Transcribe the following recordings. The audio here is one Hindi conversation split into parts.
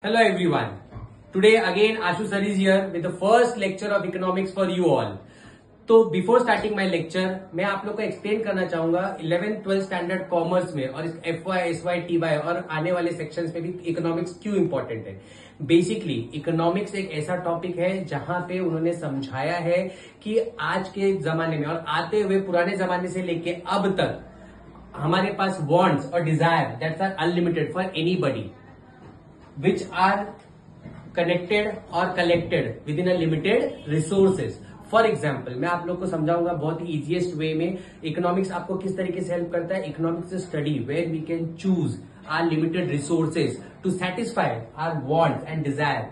Hello everyone. Today again Ashu sir is here with the first lecture of economics for you all. तो बिफोर स्टार्टिंग माय लेक्चर मैं आप लोग को एक्सप्लेन करना चाहूंगा 11th 12th स्टैंडर्ड कॉमर्स में और FY SY TY और आने वाले सेक्शंस में भी इकोनॉमिक्स क्यों इंपॉर्टेंट है। बेसिकली इकोनॉमिक्स एक ऐसा टॉपिक है जहां पे उन्होंने समझाया है कि आज के जमाने में और आते हुए पुराने जमाने से लेके अब तक हमारे पास वांट्स और desire that's are unlimited for anybody which are connected or collected within a limited resources. For example मैं आप लोग को समझाऊंगा बहुत ही इजीएस्ट वे में इकोनॉमिक्स आपको किस तरीके से हेल्प करता है। Economics study where we can choose our limited resources to satisfy our wants and desire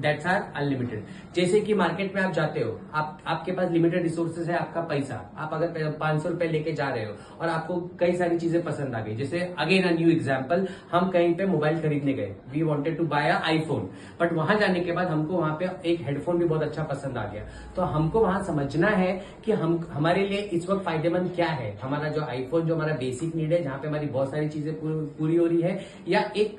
that's are unlimited. जैसे कि मार्केट में आप जाते हो, आपके पास लिमिटेड रिसोर्सेज है, आपका पैसा, आप अगर 500 रुपए लेके जा रहे हो और आपको कई सारी चीजें पसंद आ गई, जैसे अगेन अ न्यू एग्जांपल, हम कहीं पे मोबाइल खरीदने गए, we wanted to buy a iPhone, but वहां जाने के बाद हमको वहां पे एक हेडफोन भी बहुत अच्छा पसंद आ गया। तो हमको वहां समझना है कि हमारे लिए इस वक्त फायदेमंद क्या है, हमारा जो आईफोन जो हमारा बेसिक नीड है जहां पे हमारी बहुत सारी चीजें पूरी हो रही है, या एक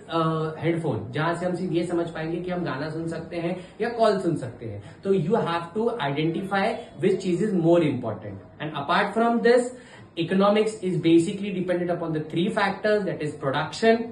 हेडफोन जहां से हम सिर्फ ये समझ पाएंगे कि हम गाना सुन सकते हैं या कॉल सुन सकते हैं। तो you have to identify which चीज is more important. And apart from this, economics is basically dependent upon the 3 factors, that is production.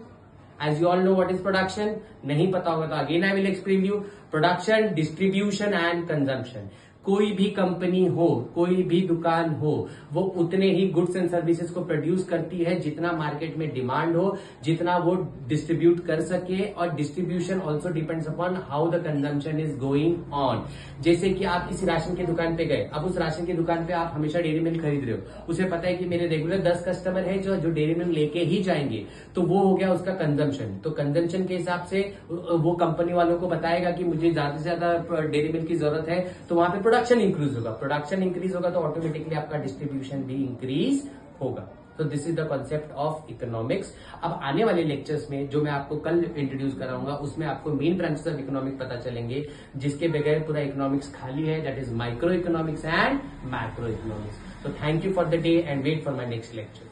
As you all know what is production, नहीं पता होगा तो again I will explain you. Production, distribution and consumption. कोई भी कंपनी हो, कोई भी दुकान हो, वो उतने ही गुड्स एंड सर्विसेज को प्रोड्यूस करती है जितना मार्केट में डिमांड हो, जितना वो डिस्ट्रीब्यूट कर सके। और distribution also depends upon how the consumption is going on. जैसे कि आप किसी राशन की दुकान पे गए, अब उस राशन की दुकान पे आप हमेशा डेयरी मिल्क खरीद रहे हो, उसे पता है कि मेरे रेगुलर 10 कस्टमर है जो डेयरी मिल्क लेके ही जाएंगे, तो वो हो गया उसका कंजम्पशन। तो कंजम्पशन के हिसाब से वो कंपनी वालों को बताएगा कि मुझे ज्यादा से ज्यादा डेयरी मिल्क की जरूरत है, तो वहां पे प्रोडक्शन इंक्रीज होगा। प्रोडक्शन इंक्रीज होगा तो ऑटोमेटिकली आपका डिस्ट्रीब्यूशन भी इंक्रीज होगा। तो this is the concept of economics. अब आने वाले लेक्चर्स में जो मैं आपको कल इंट्रोड्यूस कराऊंगा उसमें आपको मेन ब्रांचेस ऑफ इकोनॉमिक्स पता चलेंगे, जिसके बगैर पूरा इकोनॉमिक्स खाली है, that is micro economics and macro economics. तो thank you for the day and wait for my next lecture.